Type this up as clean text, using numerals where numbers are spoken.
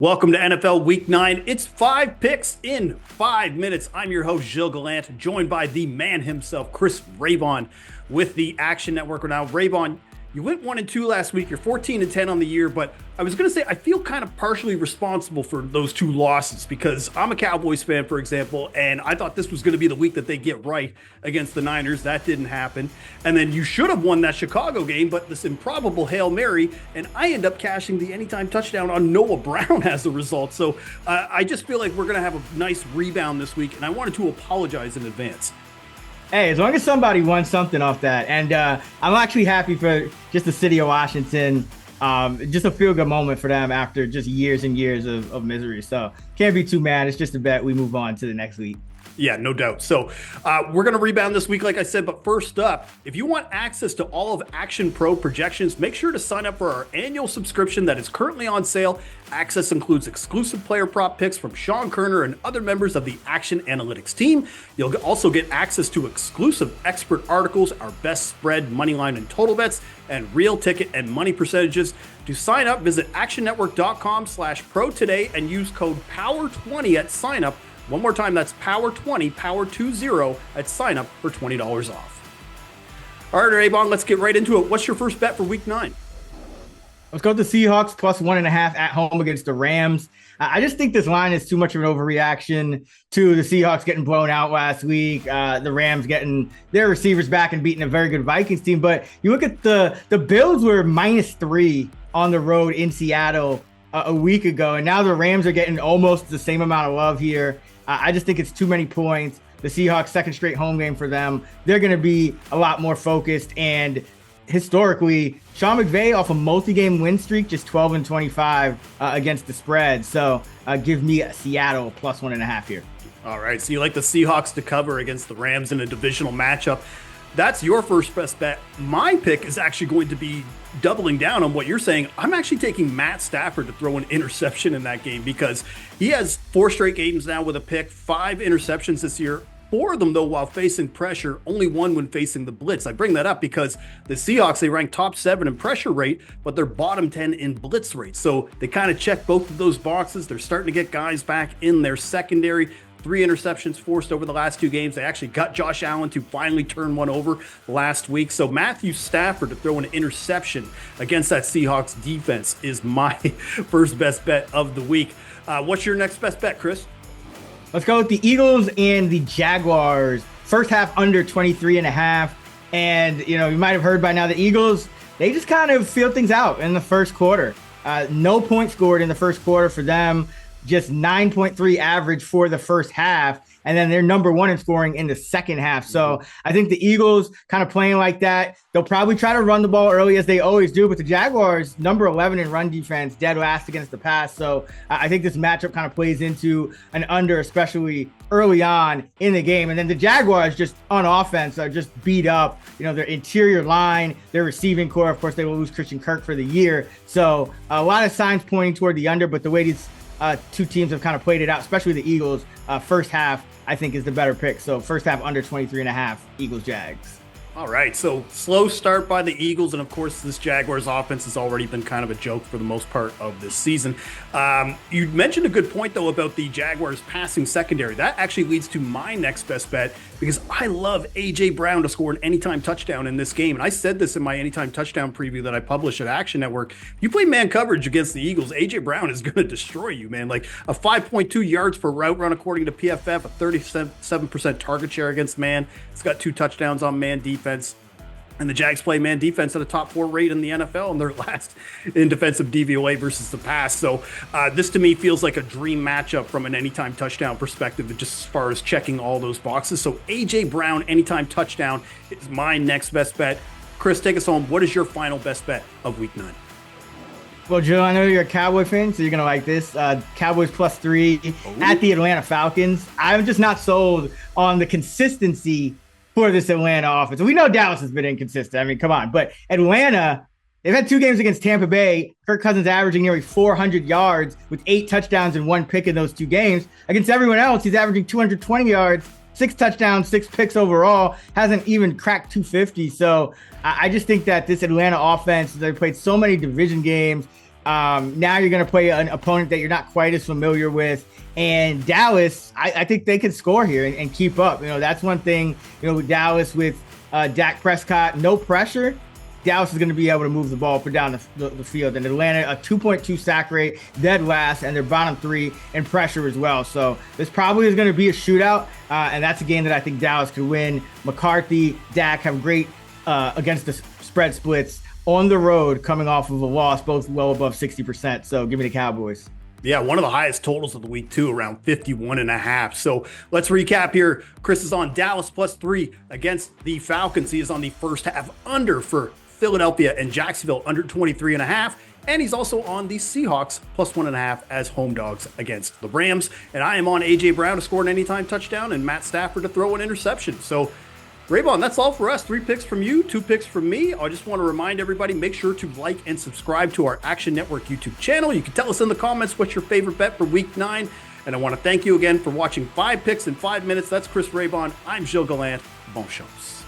Welcome to NFL Week 9. It's 5 picks in 5 minutes. I'm your host, Gilles Gallant, joined by the man himself, Chris Raybon, with the Action Network. Now, Raybon, you went 1-2 last week. You're 14-10 on the year, but I was going to say I feel kind of partially responsible for those 2 losses because I'm a Cowboys fan, for example, and I thought this was going to be the week that they get right against the Niners. That didn't happen. And then you should have won that Chicago game, but this improbable Hail Mary, and I end up cashing the anytime touchdown on Noah Brown as a result. So I just feel like we're going to have a nice rebound this week, and I wanted to apologize in advance. Hey, as long as somebody won something off that. And I'm actually happy for just the city of Washington. Just a feel-good moment for them after just years and years of misery. So can't be too mad. It's just a bet we move on to the next week. Yeah, no doubt. So we're going to rebound this week, like I said. But first up, if you want access to all of Action Pro projections, make sure to sign up for our annual subscription that is currently on sale. Access includes exclusive player prop picks from Sean Kerner and other members of the Action Analytics team. You'll also get access to exclusive expert articles, our best spread, money line, and total bets, and real ticket and money percentages. To sign up, visit actionnetwork.com/pro today and use code POWER20 at sign up. One more time, that's POWER20, POWER20 at sign up for $20 off. All right, Raybon, let's get right into it. What's your first bet for week 9? Let's go with the Seahawks plus 1.5 at home against the Rams. I just think this line is too much of an overreaction to the Seahawks getting blown out last week, the Rams getting their receivers back and beating a very good Vikings team. But you look at the Bills were -3 on the road in Seattle a week ago, and now the Rams are getting almost the same amount of love here. I just think it's too many points. The Seahawks, second straight home game for them. They're going to be a lot more focused. And historically, Sean McVay off a multi-game win streak, just 12-25 against the spread. So give me Seattle plus 1.5 here. All right, so you like the Seahawks to cover against the Rams in a divisional matchup. That's your first best bet. My pick is actually going to be doubling down on what you're saying. I'm actually taking Matt Stafford to throw an interception in that game because he has 4 straight games now with a pick, 5 interceptions this year. 4 of them, though, while facing pressure, only 1 when facing the blitz. I bring that up because the Seahawks, they rank top 7 in pressure rate, but they're bottom 10 in blitz rate. So they kind of check both of those boxes. They're starting to get guys back in their secondary. 3 interceptions forced over the last 2 games. They actually got Josh Allen to finally turn one over last week. So Matthew Stafford to throw an interception against that Seahawks defense is my first best bet of the week. What's your next best bet, Chris? Let's go with the Eagles and the Jaguars. First half under 23.5. And, you might have heard by now the Eagles, they just kind of feel things out in the first quarter. No points scored in the first quarter for them. Just 9.3 average for the first half, and then they're number 1 in scoring in the second half. So I think the Eagles kind of playing like that. They'll probably try to run the ball early as they always do, but the Jaguars, number 11 in run defense, dead last against the pass. So I think this matchup kind of plays into an under, especially early on in the game. And then the Jaguars just on offense are just beat up. Their interior line, their receiving core, of course, they will lose Christian Kirk for the year. So a lot of signs pointing toward the under, but the way these 2 teams have kind of played it out, especially the Eagles, first half, I think is the better pick. So first half under 23.5, Eagles Jags. All right, so slow start by the Eagles, and of course this Jaguars offense has already been kind of a joke for the most part of this season. You mentioned a good point, though, about the Jaguars passing secondary. That actually leads to my next best bet because I love A.J. Brown to score an anytime touchdown in this game. And I said this in my anytime touchdown preview that I published at Action Network. You play man coverage against the Eagles, A.J. Brown is going to destroy you, man. Like a 5.2 yards per route run according to PFF, a 37% target share against man. It's got 2 touchdowns on man defense. And the Jags play man defense at a top 4 rate in the NFL, and they're last in defensive DVOA versus the pass. So this to me feels like a dream matchup from an anytime touchdown perspective, just as far as checking all those boxes. So A.J. Brown anytime touchdown is my next best bet. Chris, take us home. What is your final best bet of week 9? Well, Joe, I know you're a Cowboy fan, so you're going to like this. Cowboys +3 at the Atlanta Falcons. I'm just not sold on the consistency for this Atlanta offense. We know Dallas has been inconsistent. I mean, come on. But Atlanta, they've had 2 games against Tampa Bay. Kirk Cousins averaging nearly 400 yards with 8 touchdowns and 1 pick in those 2 games. Against everyone else, he's averaging 220 yards, 6 touchdowns, 6 picks overall. Hasn't even cracked 250. So I just think that this Atlanta offense, they played so many division games. Now you're going to play an opponent that you're not quite as familiar with. And Dallas, I think they can score here and keep up. That's one thing, with Dallas with Dak Prescott, no pressure. Dallas is going to be able to move the ball up and down the field. And Atlanta, a 2.2 sack rate, dead last, and they're bottom 3 in pressure as well. So this probably is going to be a shootout, and that's a game that I think Dallas could win. McCarthy, Dak have great against the spread splits on the road coming off of a loss, both well above 60%. So give me the Cowboys. Yeah, one of the highest totals of the week, too, around 51.5. So let's recap here. Chris is on Dallas +3 against the Falcons. He is on the first half under for Philadelphia and Jacksonville under 23.5. And he's also on the Seahawks +1.5 as home dogs against the Rams. And I am on A.J. Brown to score an anytime touchdown and Matt Stafford to throw an interception. So Raybon, that's all for us. 3 picks from you, 2 picks from me. I just want to remind everybody, make sure to like and subscribe to our Action Network YouTube channel. You can tell us in the comments what's your favorite bet for week 9. And I want to thank you again for watching 5 picks in 5 minutes. That's Chris Raybon. I'm Gilles Gallant. Bon chance.